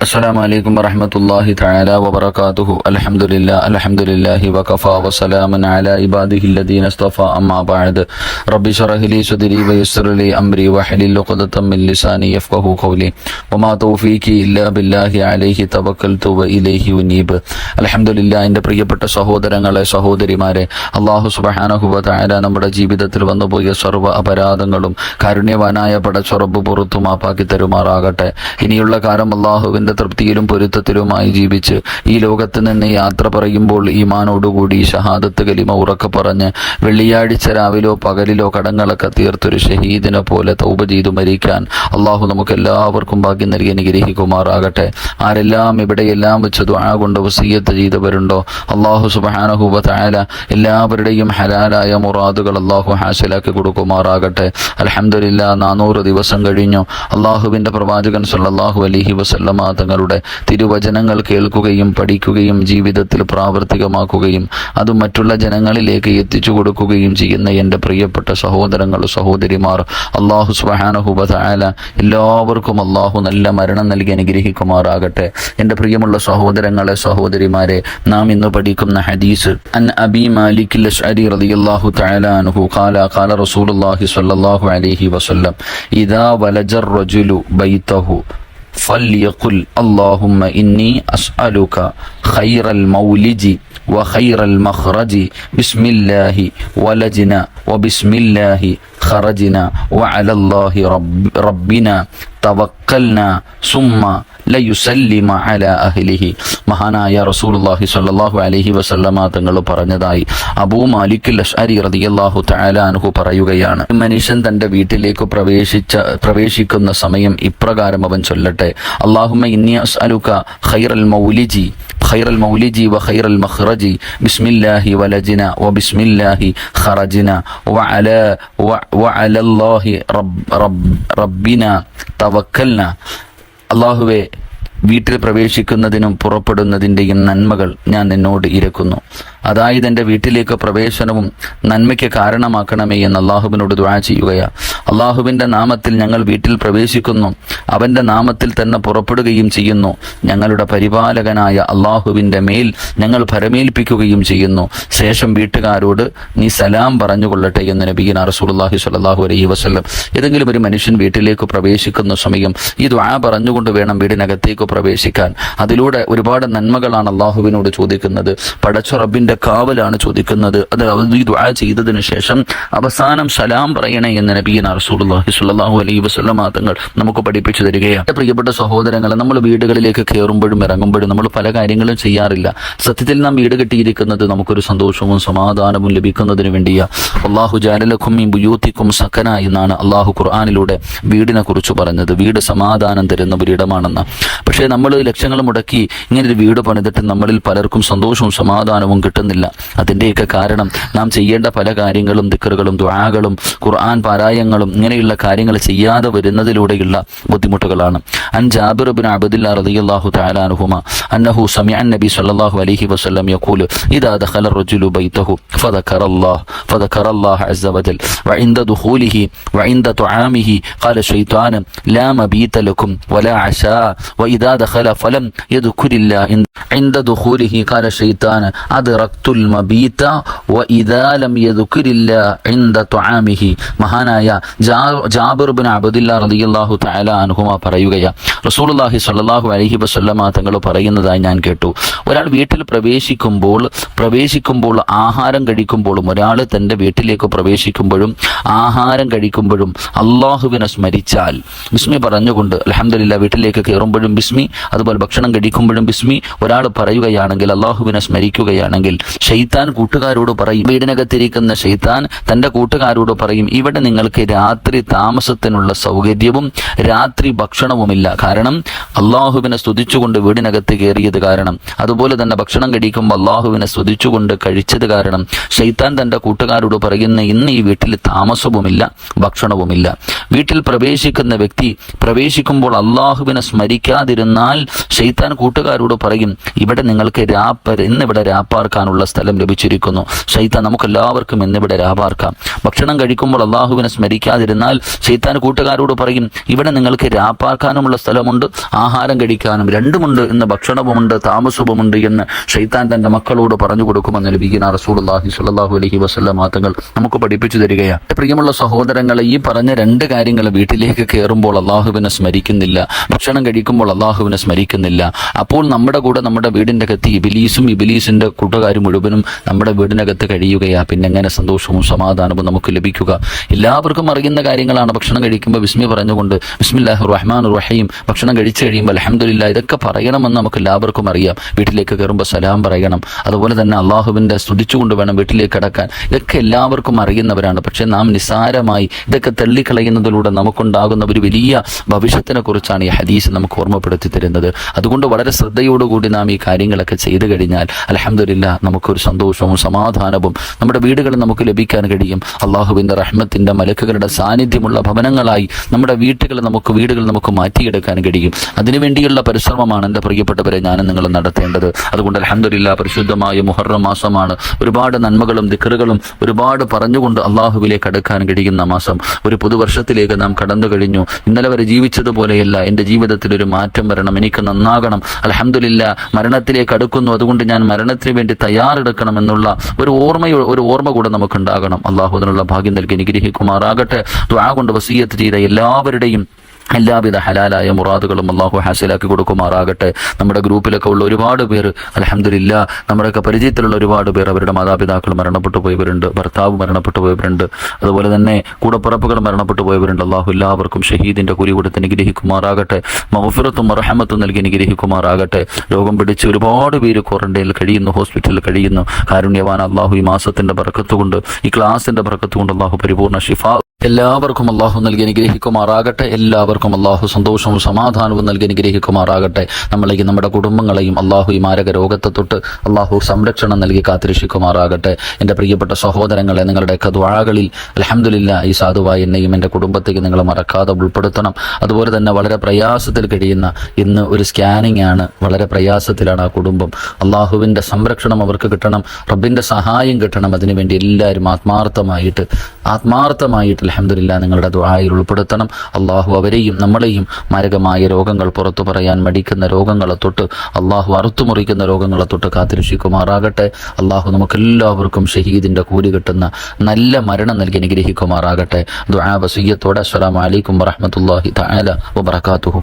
السلام عليكم ورحمة الله تعالى وبركاته. الحمد لله وكفى وسلام على عباده الذين اصطفى. أما بعد رب اشرح لي صدري ويسر لي أمري واحلل عقدة من لساني يفقهوا قولي وما توفيقي إلا بالله عليه توكلت وإليه أنيب. അൽഹംദുലില്ലാ. എൻ്റെ പ്രിയപ്പെട്ട സഹോദരങ്ങളെ, സഹോദരിമാരെ, അല്ലാഹു സുബ്ഹാനഹു വ തആല നമ്മുടെ ജീവിതത്തിൽ വന്നുപോയ സർവ്വ അപരാധങ്ങളും കാരുണ്യവാനായ പടച്ചറബ്ബ് പുറത്തു മാപ്പാക്കി തരുമാറാകട്ടെ. ഇനിയുള്ള കാലം അല്ലാഹുവിൻ്റെ തൃപ്തിയിലും പൊരുത്തത്തിലുമായി ജീവിച്ച് ഈ ലോകത്ത് നിന്ന് യാത്ര പറയുമ്പോൾ ഈമാനോടുകൂടി ഷഹാദത്ത് കലിമ ഉറക്കെ പറഞ്ഞ് വെള്ളിയാഴ്ച രാവിലോ പകലിലോ കടങ്ങളൊക്കെ തീർത്തൊരു ഷഹീദിനെ പോലെ തൗബ ചെയ്തു മരിക്കാൻ അല്ലാഹു നമുക്ക് എല്ലാവർക്കും ഭാഗ്യം നൽകി അനുഗ്രഹിക്കുമാറാകട്ടെ. ആരെല്ലാം ഇവിടെയെല്ലാം വെച്ച് ദുആ കൊണ്ട് വസിയ്യത്ത് ചെയ്തവരുണ്ടോ, അല്ലാഹു സുബ്ഹാനഹു വ തആല എല്ലാവരുടെയും ഹലാലായ മുറാദുകൾ അല്ലാഹു ഹാസിലാക്കി കൊടുക്കുമാറാകട്ടെ. അൽഹംദുലില്ലാ, 400 ദിവസം കഴിഞ്ഞു അല്ലാഹുവിൻ്റെ പ്രവാചകൻ സല്ലല്ലാഹു അലൈഹി വസല്ലമ തങ്ങളുടെ തിരുവചനങ്ങൾ കേൾക്കുകയും പഠിക്കുകയും ജീവിതത്തിൽ പ്രാവർത്തികമാക്കുകയും അത് മറ്റുള്ള ജനങ്ങളിലേക്ക് എത്തിച്ചു കൊടുക്കുകയും ചെയ്യുന്ന എൻ്റെ പ്രിയപ്പെട്ട സഹോദരങ്ങൾ, സഹോദരിമാർ, അല്ലാഹു സുബ്ഹാനഹു വ തആല എല്ലാവർക്കും അല്ലാഹു നല്ല മരണം നൽകി അനുഗ്രഹിക്കുമാറാകട്ടെ. എൻ്റെ പ്രിയമുള്ള സഹോദരങ്ങളെ, സഹോദരിമാരെ, നാം ഇന്ന് പഠിക്കുന്ന ഹദീസ് അൻ അബി മാലിക് അൽ-അശ്അരി റളിയല്ലാഹു തആല അൻഹു ഖാല ഖാല റസൂലുള്ളാഹി സ്വല്ലല്ലാഹു അലൈഹി വസല്ലം ഇദാ വലജർ റജുലു ബൈതഹു فليقل اللهم إني أسألك خير المولج وخير المخرج بسم الله ولجنا وبسم الله خرجنا وعلى الله ربنا توكلنا ثم ലയുസല്ലിമ അലാ അഹ്ലിഹി. മഹാനായ റസൂലുള്ളാഹി സ്വല്ലല്ലാഹു അലൈഹി വസല്ലമ തങ്ങൾ പറഞ്ഞതായി അബൂ മാലിക് അൽ-അശ്അരി റളിയല്ലാഹു തആല അൻഹു പറയുകയാണ്, മനുഷ്യൻ തൻ്റെ വീട്ടിലേക്ക് പ്രവേശിക്കുന്ന സമയം ഇപ്രകാരം അവൻ ചൊല്ലട്ടെ: അല്ലാഹുമ്മ ഇന്നി അസ്അലുക ഖൈറൽ മൗലിജി വ ഖൈറൽ മഖ്റജി ബിസ്മില്ലാഹി വലജ്ന വ ബിസ്മില്ലാഹി ഖറജ്ന വ അലല്ലാഹി റബ്ബിന തവക്കൽന. അല്ലാഹുവേ, വീട്ടിൽ പ്രവേശിക്കുന്നതിനും പുറപ്പെടുന്നതിൻ്റെയും നന്മകൾ ഞാൻ നിന്നോട് ഇരക്കുന്നു. അതായത് എൻ്റെ വീട്ടിലേക്ക് പ്രവേശനവും നന്മയ്ക്ക് കാരണമാക്കണമേ എന്ന് അള്ളാഹുവിനോട് ദുആ ചെയ്യുകയാണ്. അള്ളാഹുവിൻ്റെ നാമത്തിൽ ഞങ്ങൾ വീട്ടിൽ പ്രവേശിക്കുന്നു, അവൻ്റെ നാമത്തിൽ തന്നെ പുറപ്പെടുകയും ചെയ്യുന്നു. ഞങ്ങളുടെ പരിപാലകനായ അള്ളാഹുവിൻ്റെ മേൽ ഞങ്ങൾ ഭരമേൽപ്പിക്കുകയും ചെയ്യുന്നു. ശേഷം വീട്ടുകാരോട് നീ സലാം പറഞ്ഞുകൊള്ളട്ടെ എന്ന് നബിയുനാ റസൂലുള്ളാഹി സ്വല്ലല്ലാഹു അലൈഹി വസല്ലം. ഏതെങ്കിലും ഒരു മനുഷ്യൻ വീട്ടിലേക്ക് പ്രവേശിക്കുന്ന സമയം ഈ ദുആ പറഞ്ഞുകൊണ്ട് വേണം വീടിനകത്തേക്ക് പ്രവേശിക്കാൻ. അതിലൂടെ ഒരുപാട് നന്മകളാണ് അള്ളാഹുവിനോട് ചോദിക്കുന്നത്, പടച്ച റബ്ബിൻ്റെ കാവലാണ് ചോദിക്കുന്നത്. അത് ഈ ദുആ ചെയ്തതിനു ശേഷം അവസാനം സലാം പറയണേ എന്ന് നബിയുനാ റസൂലുള്ളാഹി സ്വല്ലല്ലാഹു അലൈഹി വസല്ലം തങ്ങൾ നമുക്ക് പഠിപ്പിച്ചു തരികയാണ്. പ്രിയപ്പെട്ട സഹോദരങ്ങളെ, നമ്മൾ വീടുകളിലേക്ക് കയറുമ്പോഴും ഇറങ്ങുമ്പോഴും നമ്മൾ പല കാര്യങ്ങളും ചെയ്യാറില്ല. സത്യത്തിൽ നാം വീട് കെട്ടിയിരിക്കുന്നത് നമുക്കൊരു സന്തോഷവും സമാധാനവും ലഭിക്കുന്നതിന് വേണ്ടിയാണ്. അല്ലാഹു ജഅല ലക്കും മിൻ ബുയൂതികും സകന എന്നാണ് അല്ലാഹു ഖുർആനിലൂടെ വീടിനെ കുറിച്ച് പറഞ്ഞത്. വീട് സമാധാനം തരുന്ന ഒരിടമാണെന്ന്. പക്ഷേ നമ്മൾ ലക്ഷങ്ങൾ മുടക്കി ഇങ്ങനൊരു വീട് പണിതിട്ട് നമ്മളിൽ പലർക്കും സന്തോഷവും സമാധാനവും കിട്ടുന്നില്ല. അതിൻ്റെയൊക്കെ കാരണം നാം ചെയ്യേണ്ട പല കാര്യങ്ങളും, ദിക്റുകളും ദുആകളും ഖുർആൻ പാരായങ്ങളും ഇങ്ങനെയുള്ള കാര്യങ്ങൾ ചെയ്യാതെ വരുന്നതിലൂടെയുള്ള ബുദ്ധിമുട്ടുകളാണ്. അൻ ജാബിർ ഇബ്നു അബ്ദില്ലാ റളിയല്ലാഹു തആല അൻഹുമാ അന്നഹു സമിഅ അൻ-നബി സ്വല്ലല്ലാഹു അലൈഹി വസല്ലം യഖൂലു ഇദാ ദഖല الرجل بيته فذكر الله عز وجل وعند دخوله وعند طعامه قال الشيطان لا مبيت لكم ولا عشاء وإذا دخل فلم يذكر الله عند دخوله قال الشيطان أدركت المبيت وإذا لم يذكر الله عند طعامه. മഹാനായ ജാബിർ ഇബ്നു അബ്ദില്ലാ റളിയല്ലാഹു തആല അൻഹുമാ പറയുകയാണ്, റസൂലുള്ളാഹി സ്വല്ലല്ലാഹു അലൈഹി വസല്ലമ തങ്ങൾ പറയുന്നതായി ഞാൻ കേട്ടു, ഒരാൾ വീട്ടിൽ പ്രവേശിക്കുമ്പോൾ ആഹാരം കഴിക്കുമ്പോഴും, ഒരാൾ തൻ്റെ വീട്ടിലേക്ക് പ്രവേശിക്കുമ്പോഴും ആഹാരം കഴിക്കുമ്പോഴും അള്ളാഹുവിനെ സ്മരിച്ചാൽ, ബിസ്മി പറഞ്ഞുകൊണ്ട് അൽഹംദുലില്ലാ, വീട്ടിലേക്ക് കയറുമ്പോഴും ബിസ്മി, അതുപോലെ ഭക്ഷണം കഴിക്കുമ്പോഴും ബിസ്മി ഒരാൾ പറയുകയാണെങ്കിൽ, അള്ളാഹുവിനെ സ്മരിക്കുകയാണെങ്കിൽ, ശൈത്താൻ കൂട്ടുകാരോട് പറയും, വീടിനകത്തിരിക്കുന്ന ശൈത്താൻ തൻ്റെ കൂട്ടുകാരോട് പറയും, ഇവിടെ നിങ്ങൾക്ക് രാത്രി താമസത്തിനുള്ള സൗകര്യവും രാത്രി ഭക്ഷണവുമില്ല. കാരണം അള്ളാഹുവിനെ സ്തുതിച്ചുകൊണ്ട് വീടിനകത്ത് കയറിയത് കാരണം, അതുപോലെ തന്നെ ഭക്ഷണം കഴിക്കുമ്പോൾ അള്ളാഹുവിനെ സ്തുതിച്ചുകൊണ്ട് കഴിച്ചത് കാരണം ശൈത്താൻ തൻ്റെ കൂട്ടുകാരോട് പറയുന്ന, ഇന്ന് ഈ വീട്ടിൽ താമസവുമില്ല ഭക്ഷണവുമില്ല. വീട്ടിൽ പ്രവേശിക്കുന്ന വ്യക്തി പ്രവേശിക്കുമ്പോൾ അള്ളാഹുവിനെ സ്മരിക്കാതിരുന്നാൽ ശൈത്താൻ കൂട്ടുകാരോട് പറയും, ഇവിടെ നിങ്ങൾക്ക് ഇന്നിവിടെ രാപ്പാർക്കാനുള്ള സ്ഥലം ലഭിച്ചിരിക്കുന്നു. ശൈത്താൻ നമുക്കെല്ലാവർക്കും ഇന്നിവിടെ രാപാർക്കാം. ഭക്ഷണം കഴിക്കുമ്പോൾ അള്ളാഹുവിനെ സ്മരിക്കാതിരുന്നാൽ ശൈത്താൻ കൂട്ടുകാരോട് പറയും, ഇവിടെ നിങ്ങൾക്ക് രാപ്പാർക്കാനുമുള്ള സ്ഥലമുണ്ട്, ആഹാരം കഴിക്കാനും രണ്ടുമുണ്ട്, ഇന്ന് ഭക്ഷണവുമുണ്ട് താമസവുമുണ്ട് എന്ന് ശൈത്താൻ തന്റെ മക്കളോട് പറഞ്ഞു കൊടുക്കുമെന്ന് നബിയുനാ റസൂലുള്ളാഹി സ്വല്ലല്ലാഹു അലൈഹി വസല്ലം തങ്ങൾ നമുക്ക് പഠിപ്പിച്ചു തരികയാണ്. പ്രിയമുള്ള സഹോദരങ്ങളെ, ഈ പറഞ്ഞ രണ്ട് കാര്യങ്ങൾ വീട്ടിലേക്ക് കയറുമ്പോൾ അള്ളാഹുവിനെ സ്മരിക്കുന്നില്ല, ഭക്ഷണം കഴിക്കുമ്പോൾ അള്ളാഹുവിനെ സ്മരിക്കുന്നില്ല, അപ്പോൾ നമ്മുടെ കൂടെ നമ്മുടെ വീടിൻ്റെ അകത്ത് ഇബിലീസും ഇബിലീസിന്റെ കൂട്ടുകാരും മുഴുവനും നമ്മുടെ വീടിനകത്ത് കഴിയുകയാ. പിന്നെ എങ്ങനെ സന്തോഷവും സമാധാനവും നമുക്ക് ലഭിക്കുക? എല്ലാവർക്കും അറിയുന്ന കാര്യങ്ങളാണ്. ഭക്ഷണം കഴിക്കുമ്പോൾ ബിസ്മി പറഞ്ഞുകൊണ്ട് ബിസ്മില്ലാഹിർ റഹ്മാനിർ റഹീം, ഭക്ഷണം കഴിച്ചു കഴിയുമ്പോൾ അൽഹംദുലില്ലാഹ്, ഇതൊക്കെ പറയണമെന്ന് നമുക്ക് എല്ലാവർക്കും അറിയാം. വീട്ടിലേക്ക് കയറുമ്പോൾ സലാം പറയണം, അതുപോലെ തന്നെ അള്ളാഹുവിന്റെ സ്തുതിച്ചുകൊണ്ട് വേണം വീട്ടിലേക്ക് കടക്കാൻ. ഇതൊക്കെ എല്ലാവർക്കും അറിയുന്നവരാണ്. പക്ഷെ നാം നിസ്സാരമായി ഇതൊക്കെ തള്ളിക്കളയുന്നതിലൂടെ നമുക്കുണ്ടാകുന്ന ഒരു വലിയ ഭവിഷ്യത്തിനെ കുറിച്ചാണ് ഈ ഹദീസ് നമുക്ക് ഓർമ്മപ്പെടുത്തി തരുന്നത്. അതുകൊണ്ട് വളരെ ശ്രദ്ധയോടുകൂടി നാം ഈ കാര്യങ്ങളൊക്കെ ചെയ്തു കഴിഞ്ഞാൽ അൽഹംദുലില്ലാഹ് നമുക്കൊരു സന്തോഷവും സമാധാനവും നമ്മുടെ വീടുകളിൽ നമുക്ക് ലഭിക്കാൻ കഴിയും. അള്ളാഹുവിന്റെ റഹ്മത്തിന്റെ മലക്കുകളുടെ സാന്നിധ്യമുള്ള ഭവനങ്ങളായി നമ്മുടെ വീടുകൾ നമുക്ക് മാറ്റിയെടുക്കാൻ കഴിയും. അതിനുവേണ്ടിയുള്ള പരിശ്രമമാണ് എൻ്റെ പ്രിയപ്പെട്ടവരെ ഞാനും നിങ്ങൾ നടത്തേണ്ടത്. അതുകൊണ്ട് അൽഹംദുലില്ലാഹ് പരിശുദ്ധമായ മുഹറം മാസമാണ്. ഒരുപാട് നന്മകളും ദിക്റുകളും ഒരുപാട് പറഞ്ഞുകൊണ്ട് അള്ളാഹുവിലേക്ക് അടുക്കാൻ കഴിയുന്ന മാസം. ഒരു പുതുവർഷത്തിലേക്ക് നാം കടന്നു കഴിഞ്ഞു. ഇന്നലെ വരെ ജീവിച്ചതുപോലെയല്ല, എൻ്റെ ജീവിതത്തിൽ ഒരു മാറ്റം വരണം, എനിക്ക് നന്നാകണം. അൽഹംദുലില്ലാഹ് മരണത്തിലേക്ക് അടുക്കുന്നു, അതുകൊണ്ട് ഞാൻ മരണത്തിന് വേണ്ടി തയ്യാറെടുക്കണം എന്നുള്ള ഒരു ഓർമ്മ കൂടെ നമുക്കുണ്ടാകണം. അള്ളാഹു അതിനുള്ള ഭാഗ്യം നൽകി അനുഗ്രഹിക്കുമാറാകട്ടെ. ദുആ കൊണ്ട് വസിയ്യത്ത് ചെയ്ത എല്ലാവരുടെയും എല്ലാവിധ ഹലാലായ മുറാദുകളും അള്ളാഹു ഹാസിലാക്കി കൊടുക്കുമാറാകട്ടെ. നമ്മുടെ ഗ്രൂപ്പിലൊക്കെ ഉള്ള ഒരുപാട് പേർ അൽഹംദുലില്ലാഹ്, നമ്മുടെയൊക്കെ പരിചയത്തിലുള്ള ഒരുപാട് പേർ അവരുടെ മാതാപിതാക്കൾ മരണപ്പെട്ടു പോയവരുണ്ട്, ഭർത്താവ് മരണപ്പെട്ടു പോയവരുണ്ട്, അതുപോലെ തന്നെ കൂടപ്പിറപ്പുകൾ മരണപ്പെട്ടു പോയവരുണ്ട്. അള്ളാഹു എല്ലാവർക്കും ഷഹീദിന്റെ കൂലി കൊടുത്ത് അനുഗ്രഹിക്കുമാറാകട്ടെ. മഗ്ഫിറത്തും റഹ്മത്തും നൽകി അനുഗ്രഹിക്കുമാറാകട്ടെ. രോഗം പിടിച്ച് ഒരുപാട് പേര് ക്വാറന്റൈനിൽ കഴിയുന്നു, ഹോസ്പിറ്റലിൽ കഴിയുന്നു. കാരുണ്യവാൻ അള്ളാഹു ഈ മാസത്തിന്റെ ബർക്കത്ത് കൊണ്ട്, ഈ ക്ലാസിന്റെ ബർക്കത്ത് കൊണ്ട് അള്ളാഹു പരിപൂർണ്ണ ഷിഫ എല്ലാവർക്കും അള്ളാഹു നൽകി അനുഗ്രഹിക്കുമാറാകട്ടെ. എല്ലാവർക്കും അള്ളാഹു സന്തോഷവും സമാധാനവും നൽകി അനുഗ്രഹിക്കുമാറാകട്ടെ. നമ്മളെയും നമ്മുടെ കുടുംബങ്ങളെയും അള്ളാഹു ഈ മാരക രോഗത്തെ തൊട്ട് അള്ളാഹു സംരക്ഷണം നൽകി കാത്തിരക്ഷിക്കുമാറാകട്ടെ. എൻ്റെ പ്രിയപ്പെട്ട സഹോദരങ്ങളെ, നിങ്ങളുടെയൊക്കെ ദുആകളിൽ അൽഹംദുലില്ലാഹ് ഈ സാധുവായ എന്നെയും എൻ്റെ കുടുംബത്തേക്ക് നിങ്ങൾ മറക്കാതെ ഉൾപ്പെടുത്തണം. അതുപോലെ തന്നെ വളരെ പ്രയാസത്തിൽ കഴിയുന്ന, ഇന്ന് ഒരു സ്കാനിങ് ആണ്, വളരെ പ്രയാസത്തിലാണ് ആ കുടുംബം. അള്ളാഹുവിൻ്റെ സംരക്ഷണം അവർക്ക് കിട്ടണം, റബ്ബിൻ്റെ സഹായം കിട്ടണം. അതിനുവേണ്ടി എല്ലാവരും ആത്മാർത്ഥമായിട്ട് അൽഹംദുലില്ലാഹ് നിങ്ങളുടെ ദുആയിൽ ഉൾപ്പെടുത്തണം. അള്ളാഹു അവരെയും നമ്മളെയും മാരകമായ രോഗങ്ങൾ പുറത്തു പറയാൻ മടിക്കുന്ന രോഗങ്ങളെ തൊട്ട്, അള്ളാഹു അറുത്തുമുറിക്കുന്ന രോഗങ്ങളെ തൊട്ട് കാത്തിരക്ഷിക്കുമാറാകട്ടെ. അള്ളാഹു നമുക്കെല്ലാവർക്കും ഷഹീദിന്റെ കൂലി കിട്ടുന്ന നല്ല മരണം നൽകി അനുഗ്രഹിക്കുമാറാകട്ടെ. ദുആ വസിയ്യത്തോടെ അസ്സലാമു അലൈക്കും വറഹ്മത്തുള്ളാഹി തആല വബറകാതുഹു.